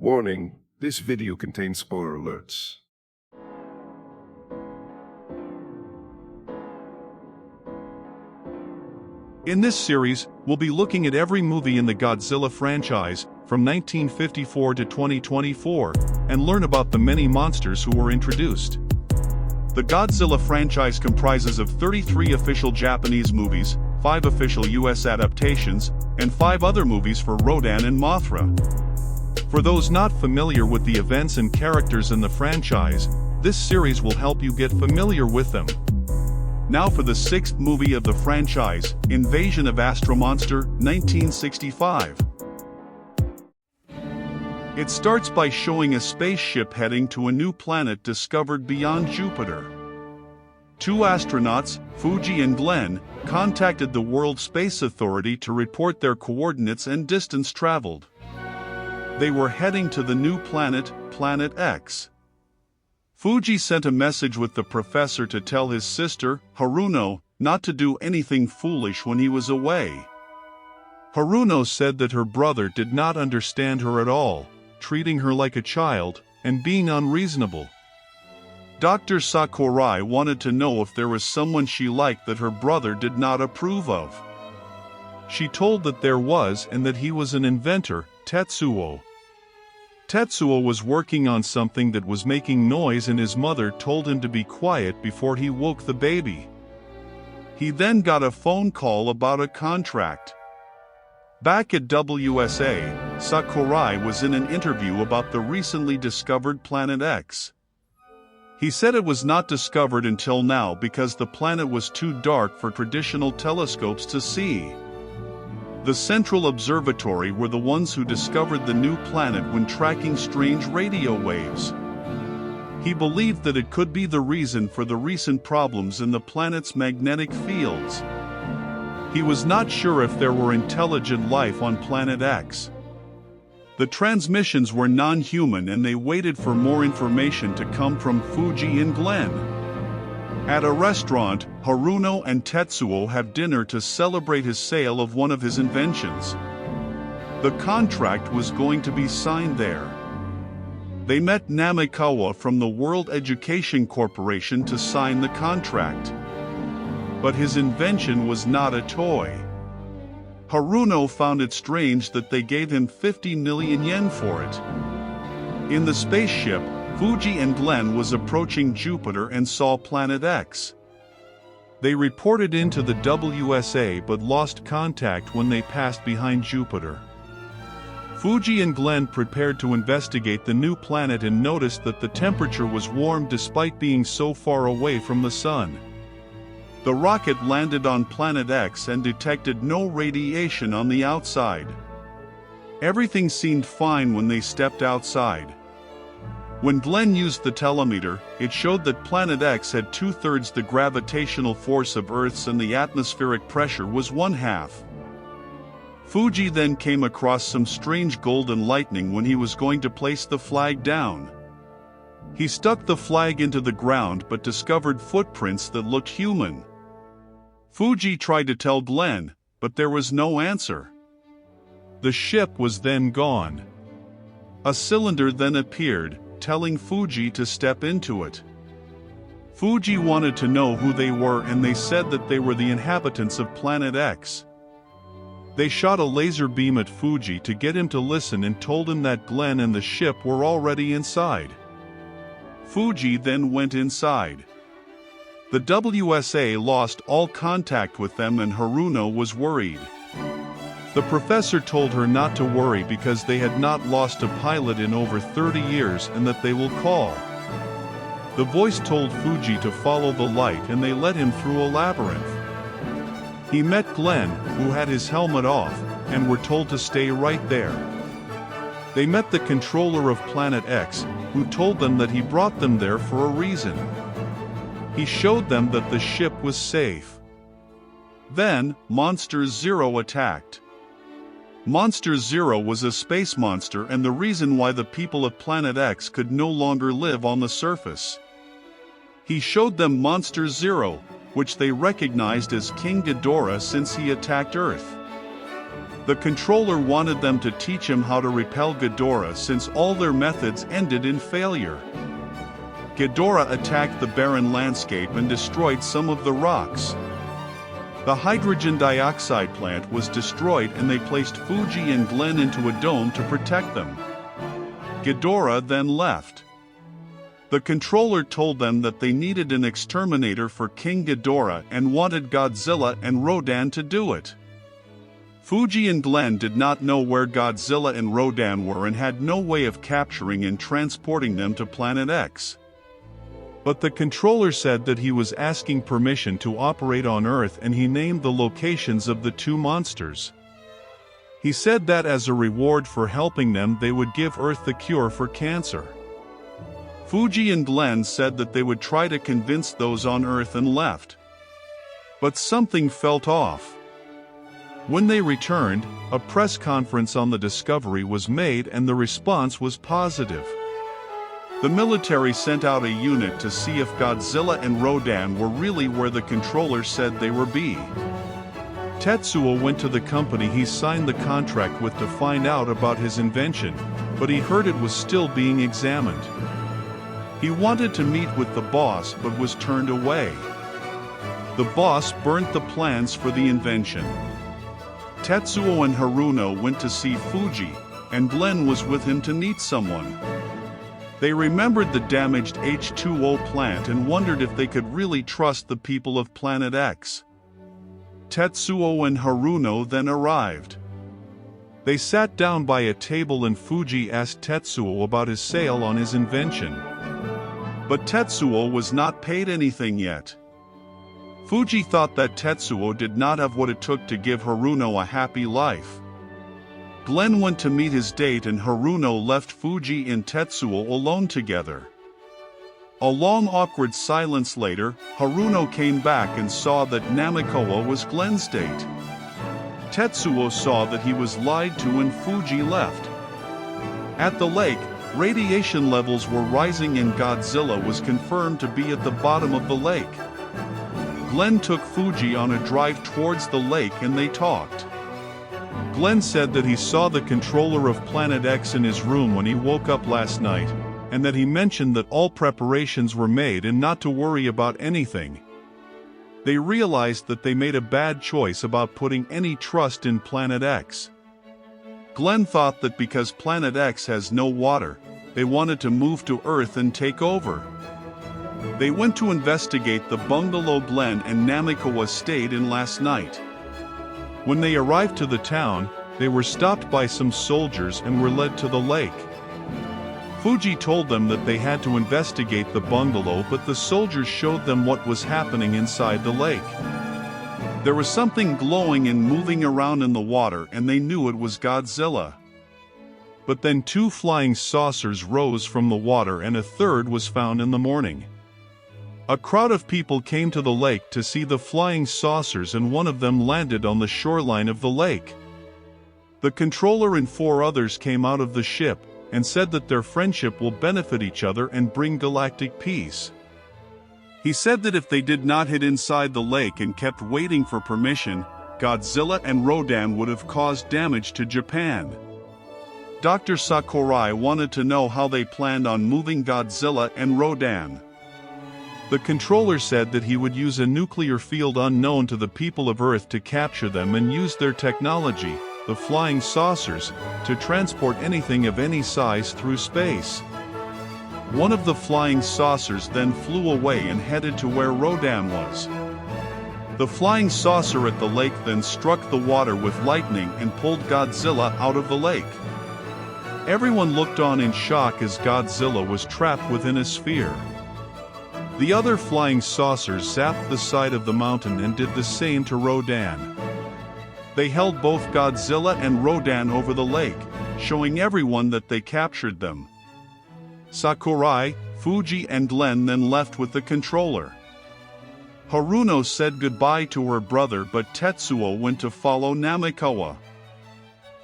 Warning, this video contains spoiler alerts. In this series, we'll be looking at every movie in the Godzilla franchise, from 1954 to 2024, and learn about the many monsters who were introduced. The Godzilla franchise comprises of 33 official Japanese movies, 5 official US adaptations, and 5 other movies for Rodan and Mothra. For those not familiar with the events and characters in the franchise, this series will help you get familiar with them. Now for the 6th movie of the franchise, Invasion of Astro-Monster, 1965. It starts by showing a spaceship heading to a new planet discovered beyond Jupiter. 2 astronauts, Fuji and Glenn, contacted the World Space Authority to report their coordinates and distance traveled. They were heading to the new planet, Planet X. Fuji sent a message with the professor to tell his sister, Haruno, not to do anything foolish when he was away. Haruno said that her brother did not understand her at all, treating her like a child, and being unreasonable. Dr. Sakurai wanted to know if there was someone she liked that her brother did not approve of. She told that there was and that he was an inventor, Tetsuo. Tetsuo was working on something that was making noise and his mother told him to be quiet before he woke the baby. He then got a phone call about a contract. Back at WSA, Sakurai was in an interview about the recently discovered Planet X. He said it was not discovered until now because the planet was too dark for traditional telescopes to see. The Central Observatory were the ones who discovered the new planet when tracking strange radio waves. He believed that it could be the reason for the recent problems in the planet's magnetic fields. He was not sure if there were intelligent life on Planet X. The transmissions were non-human and they waited for more information to come from Fuji and Glenn. At a restaurant, Haruno and Tetsuo have dinner to celebrate his sale of one of his inventions. The contract was going to be signed there. They met Namikawa from the World Education Corporation to sign the contract. But his invention was not a toy. Haruno found it strange that they gave him 50 million yen for it. In the spaceship, Fuji and Glenn was approaching Jupiter and saw Planet X. They reported into the WSA but lost contact when they passed behind Jupiter. Fuji and Glenn prepared to investigate the new planet and noticed that the temperature was warm despite being so far away from the sun. The rocket landed on Planet X and detected no radiation on the outside. Everything seemed fine when they stepped outside. When Glenn used the telemeter, it showed that Planet X had 2/3 the gravitational force of Earth's and the atmospheric pressure was 1/2. Fuji then came across some strange golden lightning when he was going to place the flag down. He stuck the flag into the ground but discovered footprints that looked human. Fuji tried to tell Glenn, but there was no answer. The ship was then gone. A cylinder then appeared, telling Fuji to step into it. Fuji wanted to know who they were and they said that they were the inhabitants of Planet X. They shot a laser beam at Fuji to get him to listen and told him that Glenn and the ship were already inside. Fuji then went inside. The WSA lost all contact with them and Haruno was worried. The professor told her not to worry because they had not lost a pilot in over 30 years and that they will call. The voice told Fuji to follow the light and they led him through a labyrinth. He met Glenn, who had his helmet off, and were told to stay right there. They met the controller of Planet X, who told them that he brought them there for a reason. He showed them that the ship was safe. Then, Monster Zero attacked. Monster Zero was a space monster and the reason why the people of Planet X could no longer live on the surface. He showed them Monster Zero, which they recognized as King Ghidorah since he attacked Earth. The controller wanted them to teach him how to repel Ghidorah since all their methods ended in failure. Ghidorah attacked the barren landscape and destroyed some of the rocks. The hydrogen dioxide plant was destroyed and they placed Fuji and Glenn into a dome to protect them. Ghidorah then left. The controller told them that they needed an exterminator for King Ghidorah and wanted Godzilla and Rodan to do it. Fuji and Glenn did not know where Godzilla and Rodan were and had no way of capturing and transporting them to Planet X. But the controller said that he was asking permission to operate on Earth and he named the locations of the two monsters. He said that as a reward for helping them they would give Earth the cure for cancer. Fuji and Glenn said that they would try to convince those on Earth and left. But something felt off. When they returned, a press conference on the discovery was made and the response was positive. The military sent out a unit to see if Godzilla and Rodan were really where the controller said they were be. Tetsuo went to the company he signed the contract with to find out about his invention, but he heard it was still being examined. He wanted to meet with the boss but was turned away. The boss burnt the plans for the invention. Tetsuo and Haruno went to see Fuji, and Glenn was with him to meet someone. They remembered the damaged H2O plant and wondered if they could really trust the people of Planet X. Tetsuo and Haruno then arrived. They sat down by a table and Fuji asked Tetsuo about his sale on his invention. But Tetsuo was not paid anything yet. Fuji thought that Tetsuo did not have what it took to give Haruno a happy life. Glenn went to meet his date and Haruno left Fuji and Tetsuo alone together. A long awkward silence later, Haruno came back and saw that Namikoa was Glenn's date. Tetsuo saw that he was lied to and Fuji left. At the lake, radiation levels were rising and Godzilla was confirmed to be at the bottom of the lake. Glenn took Fuji on a drive towards the lake and they talked. Glenn said that he saw the controller of Planet X in his room when he woke up last night, and that he mentioned that all preparations were made and not to worry about anything. They realized that they made a bad choice about putting any trust in Planet X. Glenn thought that because Planet X has no water, they wanted to move to Earth and take over. They went to investigate the bungalow Glenn and Namikoa stayed in last night. When they arrived to the town, they were stopped by some soldiers and were led to the lake. Fuji told them that they had to investigate the bungalow, but the soldiers showed them what was happening inside the lake. There was something glowing and moving around in the water and they knew it was Godzilla. But then two flying saucers rose from the water and a third was found in the morning. A crowd of people came to the lake to see the flying saucers and one of them landed on the shoreline of the lake. The controller and 4 others came out of the ship and said that their friendship will benefit each other and bring galactic peace. He said that if they did not hit inside the lake and kept waiting for permission, Godzilla and Rodan would have caused damage to Japan. Dr. Sakurai wanted to know how they planned on moving Godzilla and Rodan. The controller said that he would use a nuclear field unknown to the people of Earth to capture them and use their technology, the flying saucers, to transport anything of any size through space. One of the flying saucers then flew away and headed to where Rodan was. The flying saucer at the lake then struck the water with lightning and pulled Godzilla out of the lake. Everyone looked on in shock as Godzilla was trapped within a sphere. The other flying saucers zapped the side of the mountain and did the same to Rodan. They held both Godzilla and Rodan over the lake, showing everyone that they captured them. Sakurai, Fuji and Glenn then left with the controller. Haruno said goodbye to her brother, but Tetsuo went to follow Namikoa.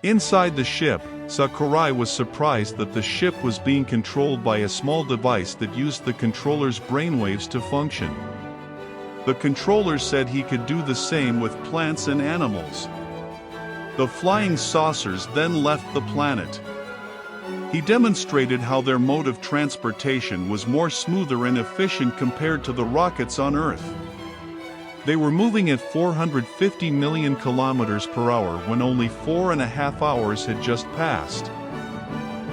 Inside the ship, Sakurai was surprised that the ship was being controlled by a small device that used the controller's brainwaves to function. The controller said he could do the same with plants and animals. The flying saucers then left the planet. He demonstrated how their mode of transportation was more smoother and efficient compared to the rockets on Earth. They were moving at 450 million kilometers per hour when only 4.5 hours had just passed.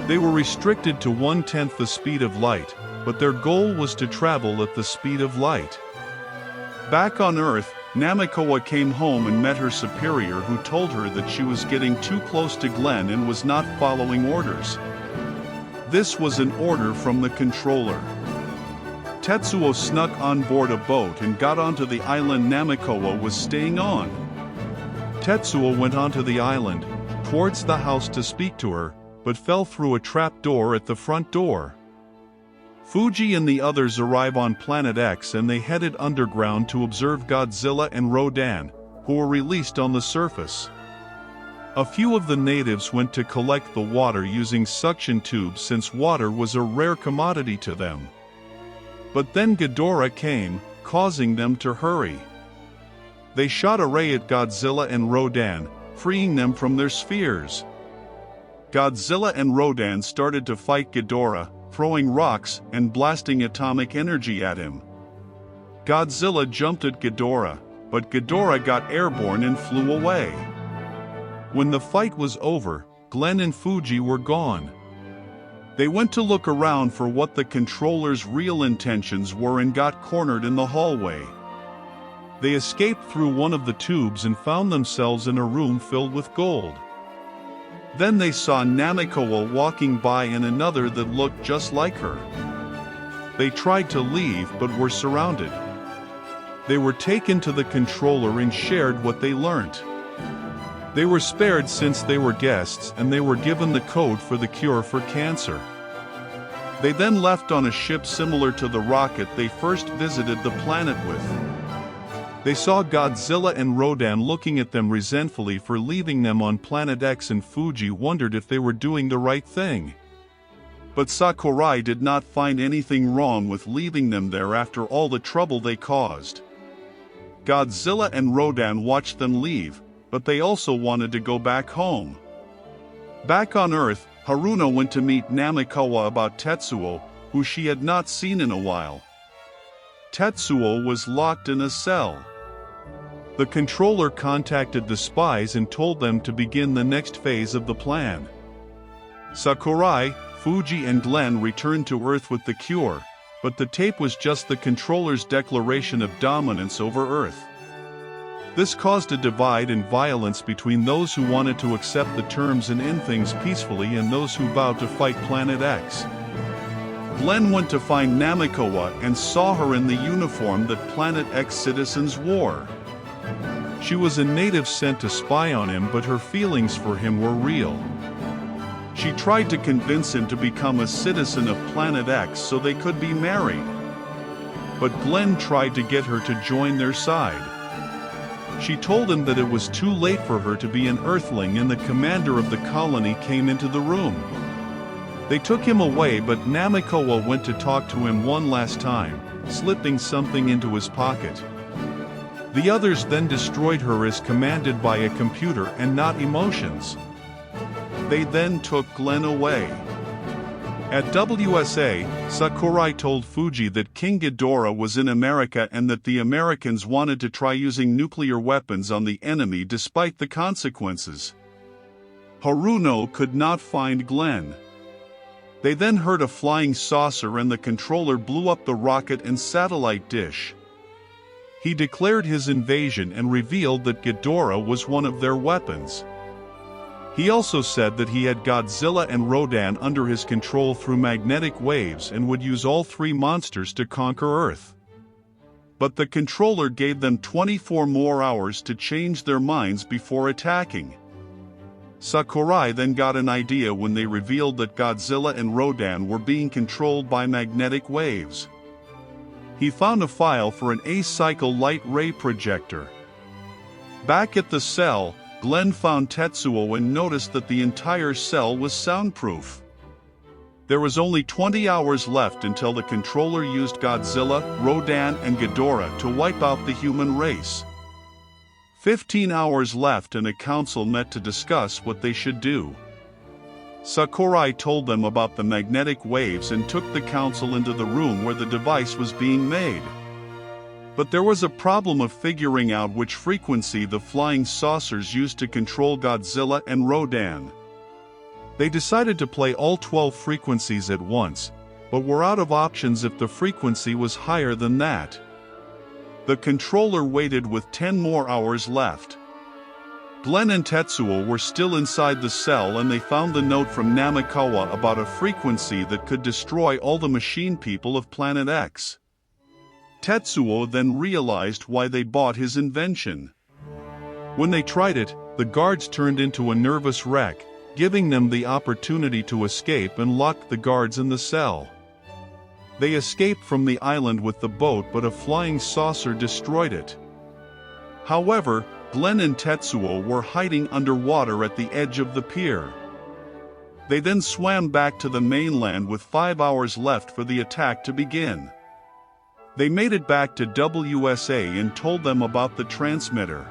They were restricted to 1/10 the speed of light, but their goal was to travel at the speed of light. Back on Earth, Namekoa came home and met her superior, who told her that she was getting too close to Glenn and was not following orders. This was an order from the controller. Tetsuo snuck on board a boat and got onto the island Namekoa was staying on. Tetsuo went onto the island, towards the house to speak to her, but fell through a trap door at the front door. Fuji and the others arrive on Planet X and they headed underground to observe Godzilla and Rodan, who were released on the surface. A few of the natives went to collect the water using suction tubes since water was a rare commodity to them. But then Ghidorah came, causing them to hurry. They shot a ray at Godzilla and Rodan, freeing them from their spheres. Godzilla and Rodan started to fight Ghidorah, throwing rocks and blasting atomic energy at him. Godzilla jumped at Ghidorah, but Ghidorah got airborne and flew away. When the fight was over, Glenn and Fuji were gone. They went to look around for what the controller's real intentions were and got cornered in the hallway. They escaped through one of the tubes and found themselves in a room filled with gold. Then they saw Namekoa walking by and another that looked just like her. They tried to leave but were surrounded. They were taken to the controller and shared what they learnt. They were spared since they were guests and they were given the code for the cure for cancer. They then left on a ship similar to the rocket they first visited the planet with. They saw Godzilla and Rodan looking at them resentfully for leaving them on Planet X, and Fuji wondered if they were doing the right thing. But Sakurai did not find anything wrong with leaving them there after all the trouble they caused. Godzilla and Rodan watched them leave, but they also wanted to go back home. Back on Earth, Haruno went to meet Namekoa about Tetsuo, who she had not seen in a while. Tetsuo was locked in a cell. The controller contacted the spies and told them to begin the next phase of the plan. Sakurai, Fuji and Glenn returned to Earth with the cure, but the tape was just the controller's declaration of dominance over Earth. This caused a divide and violence between those who wanted to accept the terms and end things peacefully and those who vowed to fight Planet X. Glenn went to find Namekoa and saw her in the uniform that Planet X citizens wore. She was a native sent to spy on him, but her feelings for him were real. She tried to convince him to become a citizen of Planet X so they could be married. But Glenn tried to get her to join their side. She told him that it was too late for her to be an Earthling, and the commander of the colony came into the room. They took him away, but Namekoa went to talk to him one last time, slipping something into his pocket. The others then destroyed her as commanded by a computer and not emotions. They then took Glenn away. At WSA, Sakurai told Fuji that King Ghidorah was in America and that the Americans wanted to try using nuclear weapons on the enemy despite the consequences. Haruno could not find Glenn. They then heard a flying saucer and the controller blew up the rocket and satellite dish. He declared his invasion and revealed that Ghidorah was one of their weapons. He also said that he had Godzilla and Rodan under his control through magnetic waves and would use all three monsters to conquer Earth. But the controller gave them 24 more hours to change their minds before attacking. Sakurai then got an idea when they revealed that Godzilla and Rodan were being controlled by magnetic waves. He found a file for an A-cycle light ray projector. Back at the cell, Glenn found Tetsuo and noticed that the entire cell was soundproof. There was only 20 hours left until the controller used Godzilla, Rodan, and Ghidorah to wipe out the human race. 15 hours left and a council met to discuss what they should do. Sakurai told them about the magnetic waves and took the council into the room where the device was being made. But there was a problem of figuring out which frequency the flying saucers used to control Godzilla and Rodan. They decided to play all 12 frequencies at once, but were out of options if the frequency was higher than that. The controller waited with 10 more hours left. Glenn and Tetsuo were still inside the cell and they found the note from Namikawa about a frequency that could destroy all the machine people of Planet X. Tetsuo then realized why they bought his invention. When they tried it, the guards turned into a nervous wreck, giving them the opportunity to escape and locked the guards in the cell. They escaped from the island with the boat, but a flying saucer destroyed it. However, Glenn and Tetsuo were hiding underwater at the edge of the pier. They then swam back to the mainland with 5 hours left for the attack to begin. They made it back to WSA and told them about the transmitter.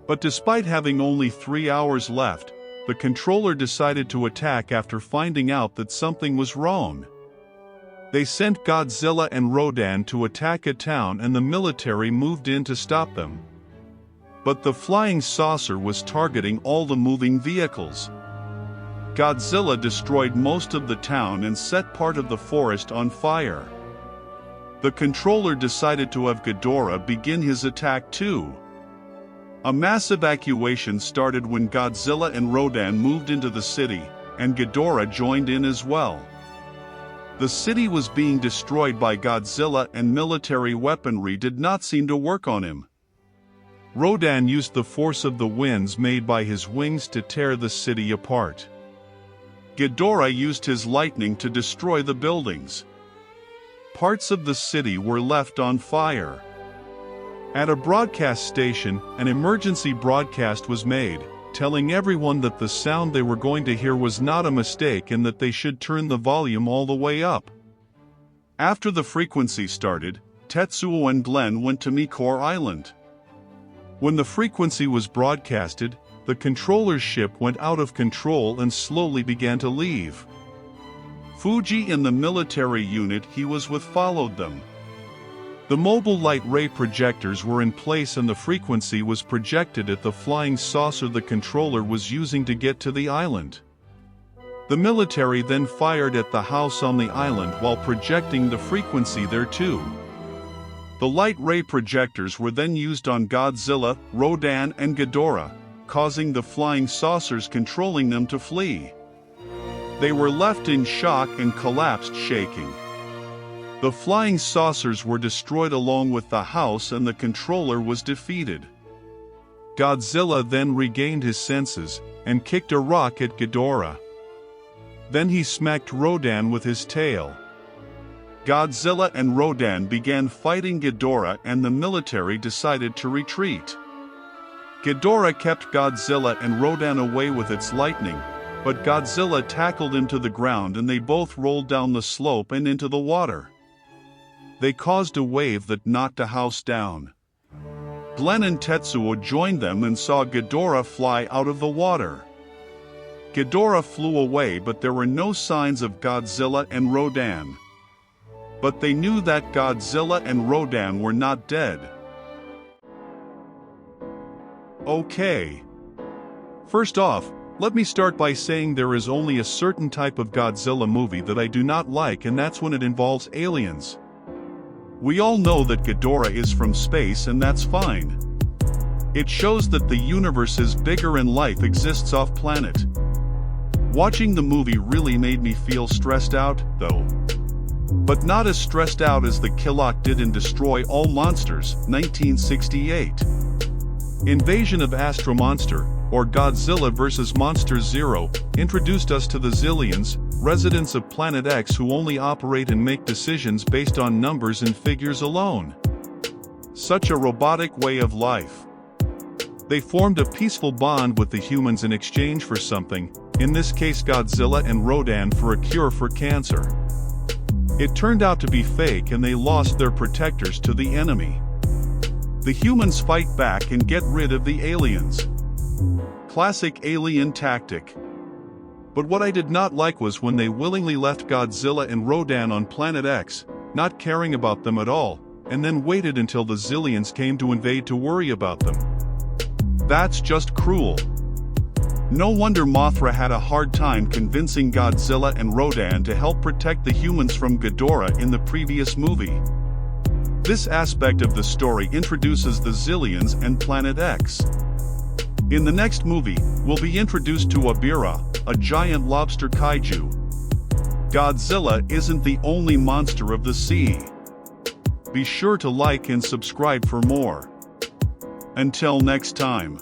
But despite having only 3 hours left, the controller decided to attack after finding out that something was wrong. They sent Godzilla and Rodan to attack a town and the military moved in to stop them. But the flying saucer was targeting all the moving vehicles. Godzilla destroyed most of the town and set part of the forest on fire. The controller decided to have Ghidorah begin his attack too. A mass evacuation started when Godzilla and Rodan moved into the city, and Ghidorah joined in as well. The city was being destroyed by Godzilla and military weaponry did not seem to work on him. Rodan used the force of the winds made by his wings to tear the city apart. Ghidorah used his lightning to destroy the buildings. Parts of the city were left on fire. At a broadcast station, an emergency broadcast was made, telling everyone that the sound they were going to hear was not a mistake and that they should turn the volume all the way up. After the frequency started, Tetsuo and Glenn went to Mikor Island. When the frequency was broadcasted, the controller's ship went out of control and slowly began to leave. Fuji and the military unit he was with followed them. The mobile light ray projectors were in place and the frequency was projected at the flying saucer the controller was using to get to the island. The military then fired at the house on the island while projecting the frequency there too. The light ray projectors were then used on Godzilla, Rodan and Ghidorah, causing the flying saucers controlling them to flee. They were left in shock and collapsed shaking. The flying saucers were destroyed along with the house and the controller was defeated. Godzilla then regained his senses and kicked a rock at Ghidorah. Then he smacked Rodan with his tail. Godzilla and Rodan began fighting Ghidorah and the military decided to retreat. Ghidorah kept Godzilla and Rodan away with its lightning, but Godzilla tackled him to the ground and they both rolled down the slope and into the water. They caused a wave that knocked a house down. Glenn and Tetsuo joined them and saw Ghidorah fly out of the water. Ghidorah flew away but there were no signs of Godzilla and Rodan. But they knew that Godzilla and Rodan were not dead. Okay. First off, let me start by saying there is only a certain type of Godzilla movie that I do not like, and that's when it involves aliens. We all know that Ghidorah is from space and that's fine. It shows that the universe is bigger and life exists off-planet. Watching the movie really made me feel stressed out, though. But not as stressed out as the Killock did in Destroy All Monsters, 1968. Invasion of Astro-Monster, or Godzilla vs. Monster Zero, introduced us to the Zillions, residents of Planet X who only operate and make decisions based on numbers and figures alone. Such a robotic way of life. They formed a peaceful bond with the humans in exchange for something, in this case Godzilla and Rodan, for a cure for cancer. It turned out to be fake and they lost their protectors to the enemy. The humans fight back and get rid of the aliens. Classic alien tactic. But what I did not like was when they willingly left Godzilla and Rodan on Planet X, not caring about them at all, and then waited until the Zillions came to invade to worry about them. That's just cruel. No wonder Mothra had a hard time convincing Godzilla and Rodan to help protect the humans from Ghidorah in the previous movie. This aspect of the story introduces the Zillions and Planet X. In the next movie, we'll be introduced to Abira, a giant lobster kaiju. Godzilla isn't the only monster of the sea. Be sure to like and subscribe for more. Until next time.